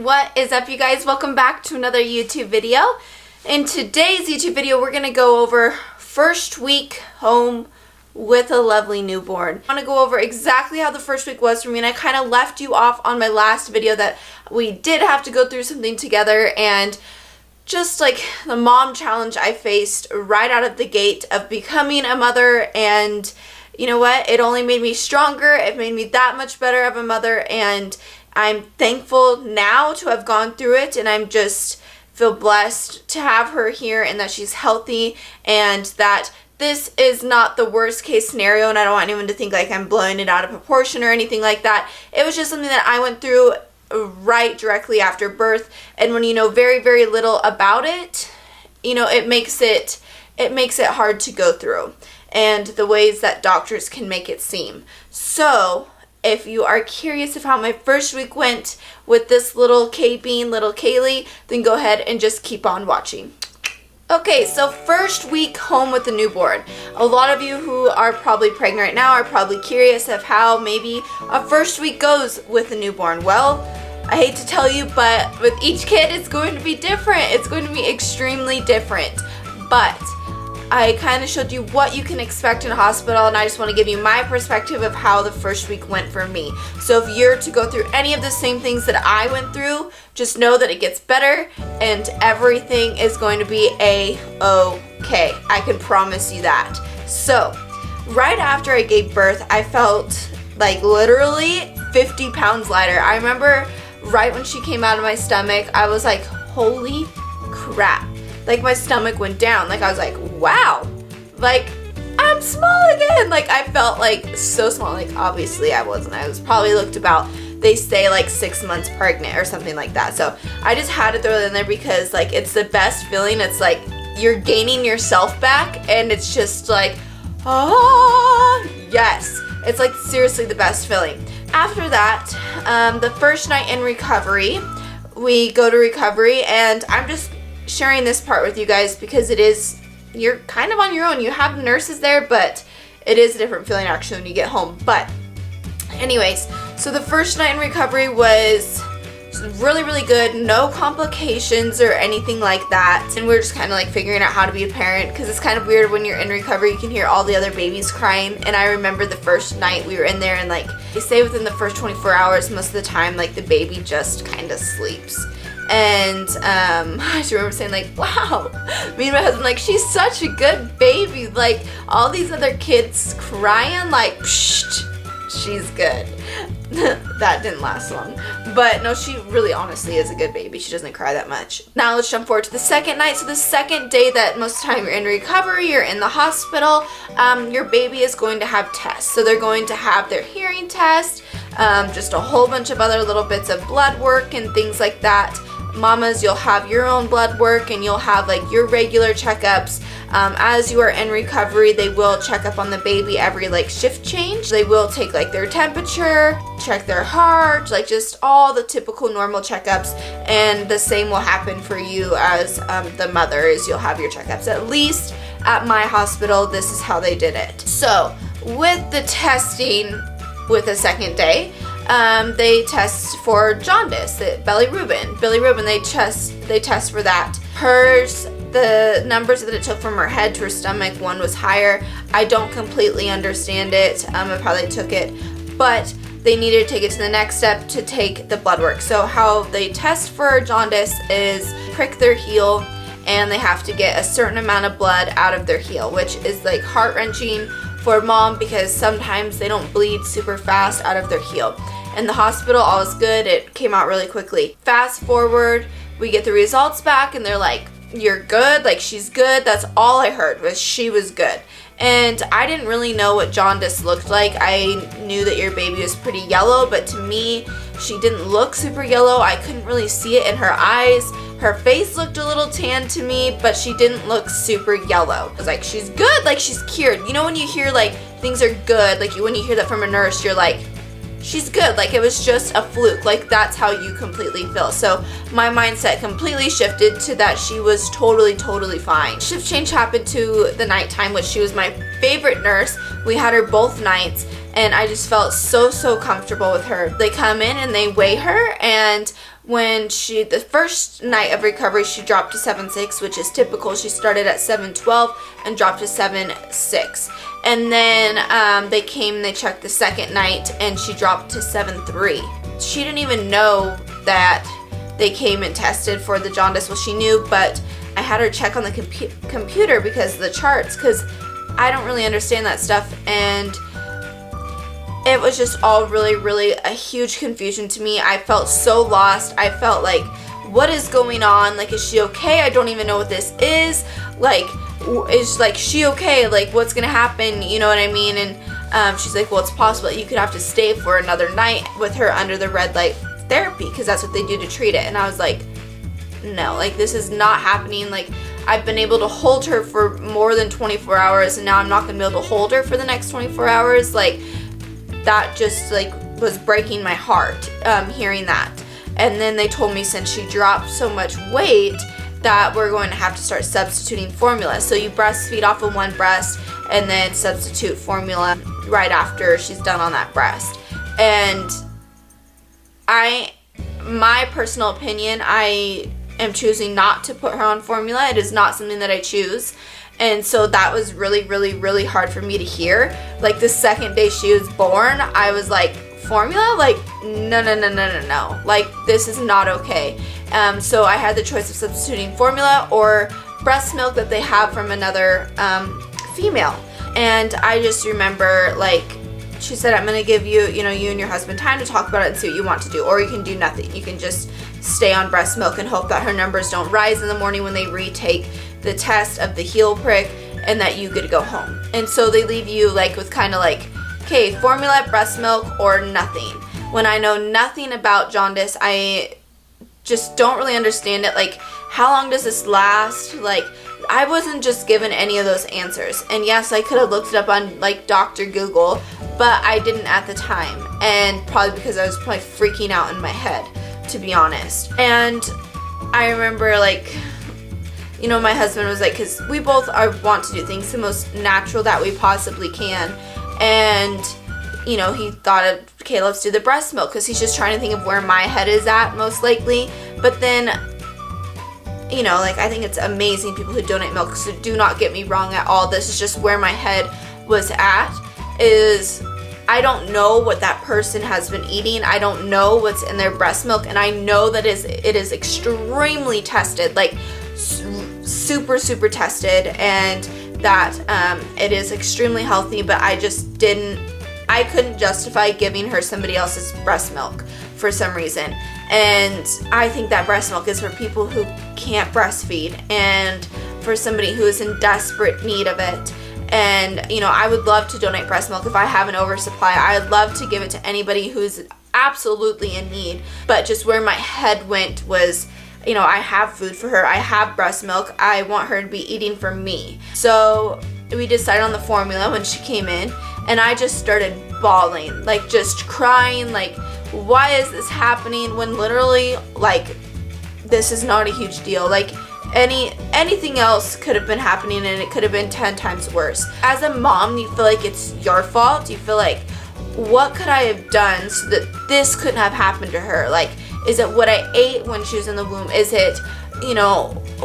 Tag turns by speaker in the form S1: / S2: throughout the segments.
S1: What is up, you guys? Welcome back to another YouTube video. In today's YouTube video, we're going to go over first week home with a lovely newborn. I want to go over exactly how the first week was for me, and I kind of left you off on my last video that we did have to go through something together, and just like the mom challenge I faced right out of the gate of becoming a mother. And you know what? It only made me stronger. It made me that much better of a mother, and I'm thankful now to have gone through it, and I'm just feel blessed to have her here and that she's healthy, and that this is not the worst case scenario, and I don't want anyone to think like I'm blowing it out of proportion or anything like that. It was just something that I went through right directly after birth, and when you know very, very little about it, you know, it makes it hard to go through, and the ways that doctors can make it seem. So if you are curious of how my first week went with this little K-Bean, little Kayleigh, then go ahead and just keep on watching. Okay, so first week home with the newborn. A lot of you who are probably pregnant right now are probably curious of how maybe a first week goes with a newborn. Well, I hate to tell you, but with each kid it's going to be different. It's going to be extremely different. But I kind of showed you what you can expect in a hospital, and I just want to give you my perspective of how the first week went for me. So if you're to go through any of the same things that I went through, just know that it gets better and everything is going to be a-okay. I can promise you that. So right after I gave birth, I felt like literally 50 pounds lighter. I remember right when she came out of my stomach, I was like, holy crap. Like my stomach went down. Like I was like, wow, like I'm small again. Like I felt like so small. Like obviously I wasn't. I was probably looked about, they say like 6 months pregnant or something like that. So I just had to throw it in there because like it's the best feeling. It's like you're gaining yourself back, and it's just like, oh yes. It's like seriously the best feeling. After that, the first night in recovery, we go to recovery, and I'm just sharing this part with you guys because it is, you're kind of on your own. You have nurses there, but it is a different feeling actually when you get home. But anyways, so the first night in recovery was really, really good. No complications or anything like that. And we're just kind of like figuring out how to be a parent, because it's kind of weird when you're in recovery. You can hear all the other babies crying. And I remember the first night we were in there, and like they say within the first 24 hours, most of the time, like the baby just kind of sleeps. And I just remember saying like, wow, me and my husband, like, she's such a good baby. Like all these other kids crying, like, psh, she's good. That didn't last long, but no, she really honestly is a good baby. She doesn't cry that much. Now let's jump forward to the second night. So the second day that most of the time you're in recovery, you're in the hospital, your baby is going to have tests. So they're going to have their hearing test, just a whole bunch of other little bits of blood work and things like that. Mamas, you'll have your own blood work, and you'll have like your regular checkups. As you are in recovery, they will check up on the baby every like shift change. They will take like their temperature, check their heart, like just all the typical normal checkups. And the same will happen for you as the mother, is you'll have your checkups. At least at my hospital, this is how they did it. So with the testing with the second day, they test for jaundice, bilirubin. They test for that. Hers, the numbers that it took from her head to her stomach, one was higher. I don't completely understand it. I probably took it, but they needed to take it to the next step to take the blood work. So how they test for jaundice is prick their heel, and they have to get a certain amount of blood out of their heel, which is like heart-wrenching for mom, because sometimes they don't bleed super fast out of their heel. In the hospital, all was good. It came out really quickly. Fast forward, we get the results back, and they're like, you're good, like she's good. That's all I heard, was she was good. And I didn't really know what jaundice looked like. I knew that your baby was pretty yellow, but to me, she didn't look super yellow. I couldn't really see it in her eyes. Her face looked a little tan to me, but she didn't look super yellow. I was like, she's good, like she's cured. You know when you hear like things are good, like when you hear that from a nurse, you're like, she's good, like it was just a fluke. Like that's how you completely feel. So my mindset completely shifted to that she was totally fine. Shift change happened to the nighttime, which she was my favorite nurse. We had her both nights, and I just felt so comfortable with her. They come in and they weigh her, and when the first night of recovery, she dropped to 7.6, which is typical. She started at 7.12 and dropped to 7.6. And then they came and they checked the second night and she dropped to 7.3. She didn't even know that they came and tested for the jaundice. Well, she knew, but I had her check on the computer because of the charts, because I don't really understand that stuff, and it was just all really a huge confusion to me. I felt so lost. I felt like, what is going on? Like, is she okay? I don't even know what this is. Like, is like she okay? Like, what's gonna happen? You know what I mean? And she's like, well, it's possible that you could have to stay for another night with her under the red light therapy, because that's what they do to treat it. And I was like, no, like, this is not happening. Like, I've been able to hold her for more than 24 hours, and now I'm not gonna be able to hold her for the next 24 hours. Like, that just like was breaking my heart, hearing that. And then they told me, since she dropped so much weight, that we're going to have to start substituting formula. So you breastfeed off of one breast and then substitute formula right after she's done on that breast. And my personal opinion, I am choosing not to put her on formula. It is not something that I choose. And so that was really hard for me to hear. Like, the second day she was born, I was like, formula? Like, no. Like, this is not okay. So I had the choice of substituting formula or breast milk that they have from another female. And I just remember, like, she said, I'm going to give you, you and your husband time to talk about it and see what you want to do. Or you can do nothing. You can just stay on breast milk and hope that her numbers don't rise in the morning when they retake the test of the heel prick, and that you get to go home. And so they leave you like with kind of like, okay, formula, breast milk, or nothing. When I know nothing about jaundice, I just don't really understand it. Like, how long does this last? Like, I wasn't just given any of those answers. And yes, I could have looked it up on like Dr. Google, but I didn't at the time. And probably because I was probably freaking out in my head, to be honest. And I remember, like, my husband was like, because we both want to do things the most natural that we possibly can. And, he thought of, okay, let's do the breast milk, because he's just trying to think of where my head is at, most likely. But then, like, I think it's amazing people who donate milk, so do not get me wrong at all. This is just where my head was at, is I don't know what that person has been eating. I don't know what's in their breast milk, and I know that it is extremely tested, like super tested, and that it is extremely healthy, but I couldn't justify giving her somebody else's breast milk for some reason. And I think that breast milk is for people who can't breastfeed, and for somebody who is in desperate need of it. And I would love to donate breast milk if I have an oversupply. I'd love to give it to anybody who's absolutely in need. But just where my head went was, I have food for her. I have breast milk. I want her to be eating for me. So we decided on the formula when she came in, and I just started bawling, like just crying, like, why is this happening, when literally, like, this is not a huge deal. Like, anything else could have been happening, and it could have been 10 times worse. As a mom, you feel like it's your fault. You feel like, what could I have done so that this couldn't have happened to her? Like, is it what I ate when she was in the womb? Is it,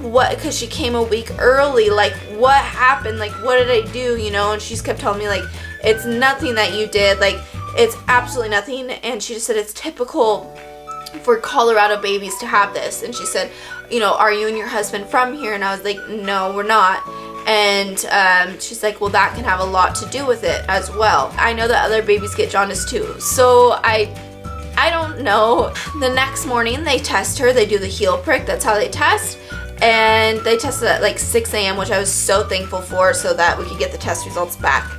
S1: what, because she came a week early, like, what happened? Like, what did I do? And she's kept telling me, like, it's nothing that you did, like, it's absolutely nothing. And she just said, it's typical for Colorado babies to have this. And she said, are you and your husband from here? And I was like, no, we're not. And she's like, well, that can have a lot to do with it as well. I know that other babies get jaundice too. So I don't know. The next morning they test her. They do the heel prick. That's how they test. And they tested at like 6 a.m., which I was so thankful for, so that we could get the test results back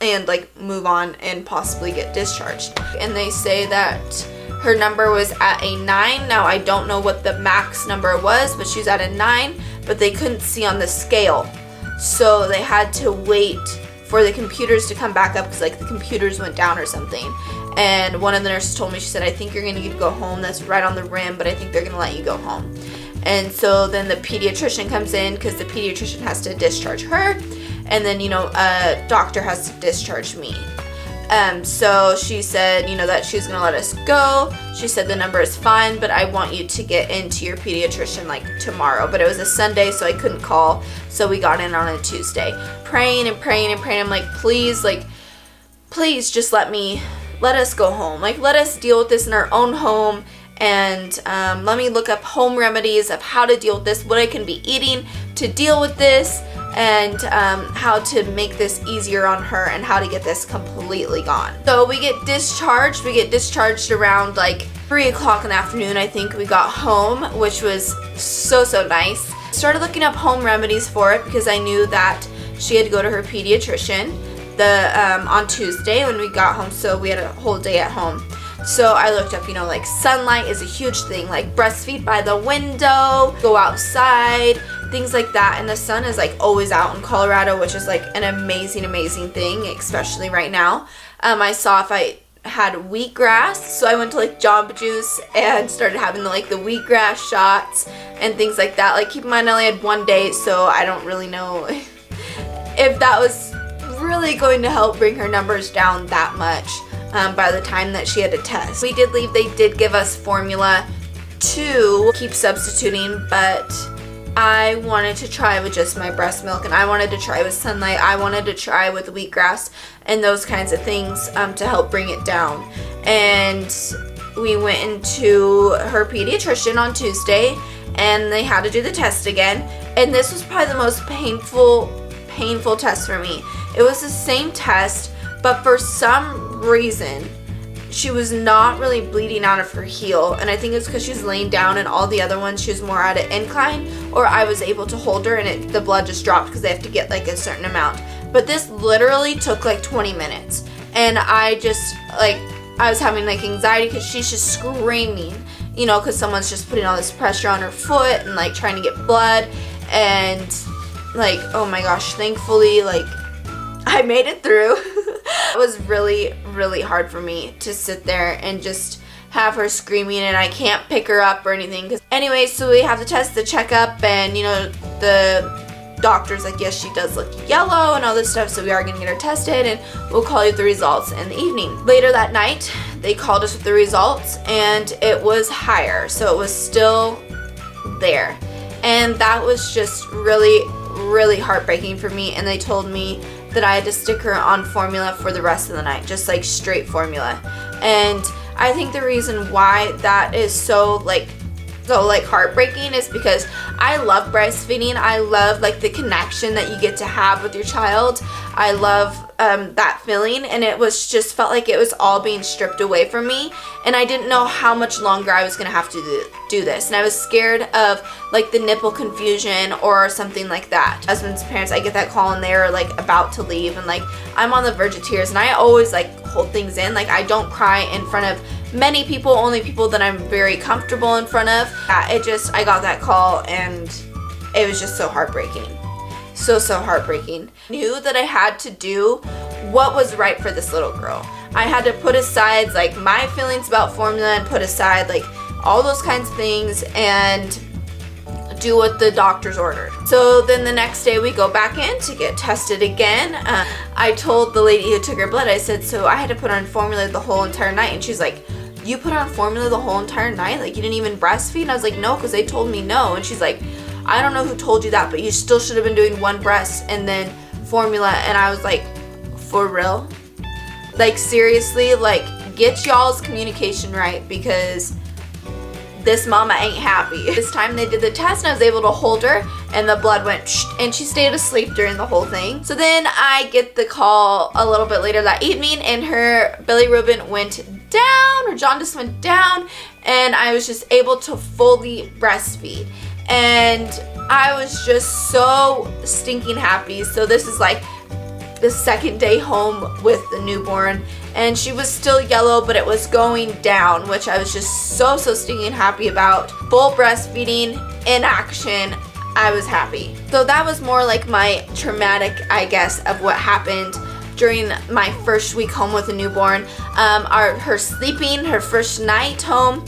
S1: and like move on and possibly get discharged. And they say that her number was at a 9. Now, I don't know what the max number was, but she was at a 9, but they couldn't see on the scale. So they had to wait for the computers to come back up, because like the computers went down or something. And one of the nurses told me, she said, I think you're going to get to go home. That's right on the rim, but I think they're going to let you go home. And so then the pediatrician comes in, because the pediatrician has to discharge her. And then, a doctor has to discharge me. So she said, you know, that she's gonna let us go. She said the number is fine, but I want you to get into your pediatrician like tomorrow. But it was a Sunday, so I couldn't call, so we got in on a Tuesday. Praying and praying and praying. I'm like, please just let us go home. Like, let us deal with this in our own home, and let me look up home remedies of how to deal with this, what I can be eating to deal with this, and how to make this easier on her, and how to get this completely gone. So we get discharged. We get discharged around like 3 o'clock in the afternoon, I think we got home, which was so nice. Started looking up home remedies for it because I knew that she had to go to her pediatrician on Tuesday when we got home, so we had a whole day at home. So I looked up, you know, like sunlight is a huge thing, like breastfeed by the window, go outside, things like that. And the sun is like always out in Colorado, which is like an amazing thing, especially right now. I saw if I had wheatgrass, so I went to like Jamba Juice and started having the wheatgrass shots and things like that. Like, keep in mind I only had 1 day, so I don't really know if that was really going to help bring her numbers down that much. By the time that she had a test. We did leave. They did give us formula to keep substituting, but I wanted to try with just my breast milk, and I wanted to try with sunlight. I wanted to try with wheatgrass and those kinds of things to help bring it down. And we went into her pediatrician on Tuesday, and they had to do the test again. And this was probably the most painful test for me. It was the same test, but for some reason she was not really bleeding out of her heel, and I think it's because she was laying down, and all the other ones she was more at an incline, or I was able to hold her and the blood just dropped because they have to get like a certain amount. But this literally took like 20 minutes, and I was having like anxiety because she's just screaming, you know, because someone's just putting all this pressure on her foot and like trying to get blood, and like, oh my gosh, thankfully like I made it through. It was really hard for me to sit there and just have her screaming, and I can't pick her up or anything. Anyway, so we have the test, the checkup, and you know, the doctor's like, yes, she does look yellow and all this stuff, so we are going to get her tested, and we'll call you the results in the evening. Later that night, they called us with the results, and it was higher, so it was still there. And that was just really heartbreaking for me, and they told me that I had to stick her on formula for the rest of the night, just like straight formula. And I think the reason why that is so heartbreaking is because I love breastfeeding. I love like the connection that you get to have with your child. I love that feeling, and it was just felt like it was all being stripped away from me, and I didn't know how much longer I was gonna have to do this, and I was scared of like the nipple confusion or something like that. Jasmyn's parents, I get that call and they're like about to leave, and like I'm on the verge of tears, and I always like hold things in. Like, I don't cry in front of many people, only people that I'm very comfortable in front of. I got that call, and it was just so heartbreaking. So heartbreaking. Knew that I had to do what was right for this little girl. I had to put aside like my feelings about formula, and put aside like all those kinds of things, and do what the doctors ordered. So then the next day we go back in to get tested again. I told the lady who took her blood, I said, so I had to put on formula the whole entire night, and she's like, you put on formula the whole entire night? Like, you didn't even breastfeed? And I was like, no, because they told me no. And she's like, I don't know who told you that, but you still should have been doing one breast and then formula. And I was like, for real? Like, seriously? Like, get y'all's communication right, because this mama ain't happy. This time they did the test, and I was able to hold her, and the blood went shh, and she stayed asleep during the whole thing. So then I get the call a little bit later that evening, and her bilirubin went down, her jaundice went down, and I was just able to fully breastfeed. And I was just so stinking happy. So this is like the second day home with the newborn, and she was still yellow, but it was going down, which I was just so stinking happy about. Full breastfeeding in action. I was happy. So that was more like my traumatic, I guess, of what happened during my first week home with a newborn. Her sleeping, her first night home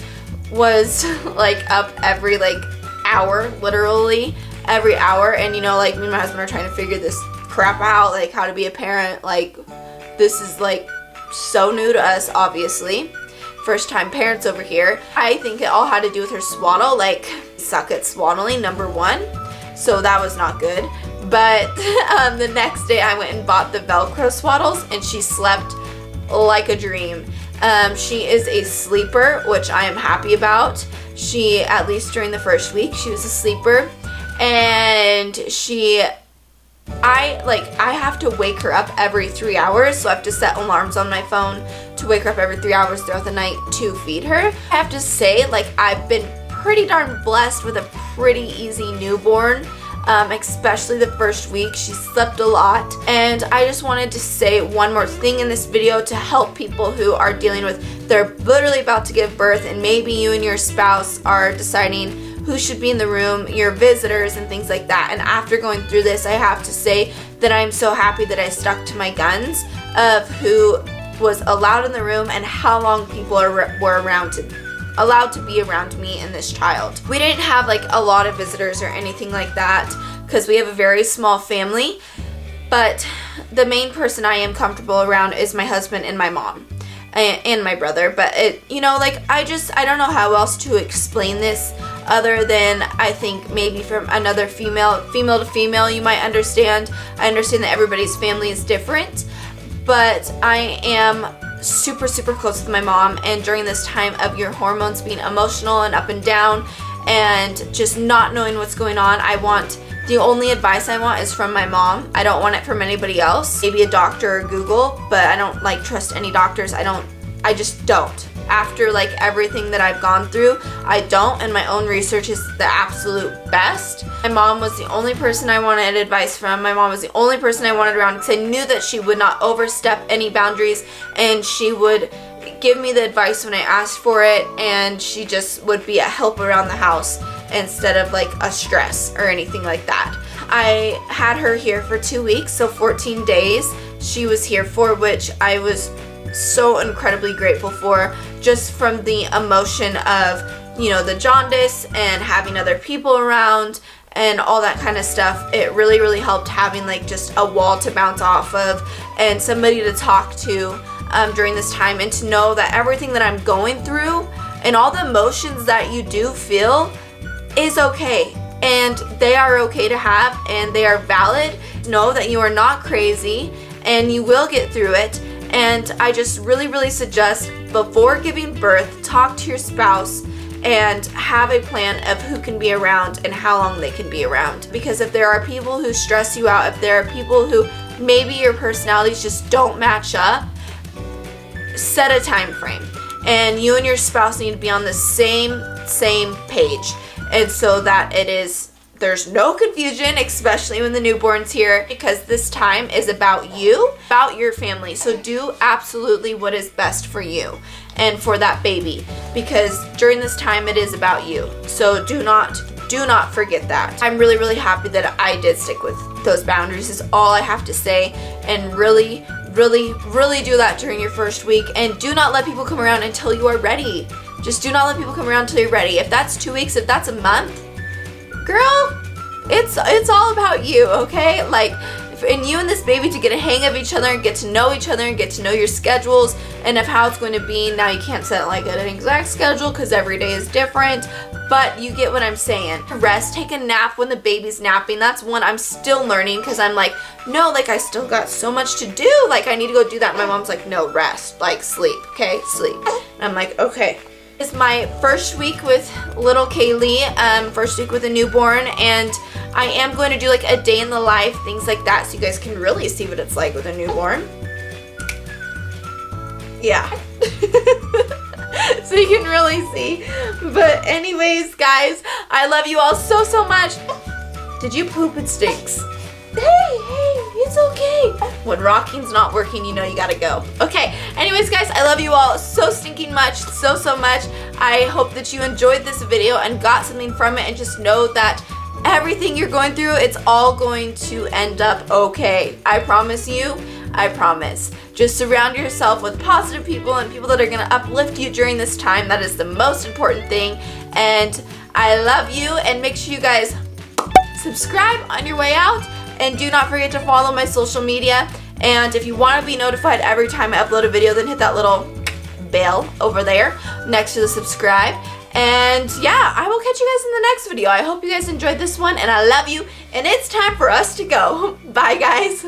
S1: was like up every like hour, literally every hour. And you know, like, me and my husband are trying to figure this crap out, like how to be a parent. Like, this is like so new to us, obviously. First time parents over here. I think it all had to do with her swaddle, like suck at swaddling, number one. So that was not good. But the next day I went and bought the Velcro swaddles and she slept like a dream. She is a sleeper, which I am happy about. She, at least during the first week, she was a sleeper. And I have to wake her up every 3 hours, so I have to set alarms on my phone to wake her up every 3 hours throughout the night to feed her. I have to say, like, I've been pretty darn blessed with a pretty easy newborn, especially the first week. She slept a lot, and I just wanted to say one more thing in this video to help people who are dealing with, they're literally about to give birth, and maybe you and your spouse are deciding who should be in the room, your visitors and things like that. And after going through this, I have to say that I'm so happy that I stuck to my guns of who was allowed in the room and how long people were allowed to be around me and this child. We didn't have like a lot of visitors or anything like that because we have a very small family, but the main person I am comfortable around is my husband and my mom and my brother. But it, you know, like I don't know how else to explain this other than I think maybe from another female to female you might understand. I understand that everybody's family is different, but I am super close with my mom, and during this time of your hormones being emotional and up and down and just not knowing what's going on, the only advice I want is from my mom. I don't want it from anybody else. Maybe a doctor or Google, but I don't like trust any doctors. I just don't. After like everything that I've gone through, I don't, and my own research is the absolute best. My mom was the only person I wanted advice from. My mom was the only person I wanted around because I knew that she would not overstep any boundaries, and she would give me the advice when I asked for it, and she just would be a help around the house instead of like a stress or anything like that. I had her here for 2 weeks, so 14 days she was here, for which I was so incredibly grateful for, just from the emotion of, you know, the jaundice and having other people around and all that kind of stuff. It really helped having like just a wall to bounce off of and somebody to talk to during this time, and to know that everything that I'm going through and all the emotions that you do feel is okay, and they are okay to have, and they are valid. Know that you are not crazy and you will get through it. And I just really suggest, before giving birth, talk to your spouse and have a plan of who can be around and how long they can be around. Because if there are people who stress you out, if there are people who maybe your personalities just don't match up, set a time frame. And you and your spouse need to be on the same page, and so that there's no confusion, especially when the newborn's here, because this time is about you, about your family. So do absolutely what is best for you and for that baby, because during this time it is about you. So do not forget that. I'm really happy that I did stick with those boundaries, is all I have to say. And really do that during your first week, and do not let people come around until you are ready. Just do not let people come around until you're ready. If that's 2 weeks, if that's a month, girl, it's all about you, okay? Like, and you and this baby to get a hang of each other and get to know each other and get to know your schedules and of how it's going to be. Now, you can't set like an exact schedule because every day is different, but you get what I'm saying. Rest, take a nap when the baby's napping. That's one I'm still learning, because I'm like, no, like I still got so much to do. Like I need to go do that. My mom's like, no, rest, like sleep, okay, sleep. And I'm like, okay. It's my first week with little Kayleigh, first week with a newborn, and I am going to do like a day in the life, things like that, so you guys can really see what it's like with a newborn. Yeah. So you can really see. But anyways, guys, I love you all so much. Did you poop? It stinks. Hey, it's okay. When rocking's not working, you know you gotta go. Okay, anyways, guys, I love you all so stinking much, so much. I hope that you enjoyed this video and got something from it, and just know that everything you're going through, it's all going to end up okay. I promise you. I promise. Just surround yourself with positive people and people that are going to uplift you during this time. That is the most important thing. And I love you, and make sure you guys subscribe on your way out. And do not forget to follow my social media. And if you want to be notified every time I upload a video, then hit that little bell over there next to the subscribe. And yeah, I will catch you guys in the next video. I hope you guys enjoyed this one, and I love you, and it's time for us to go. Bye, guys.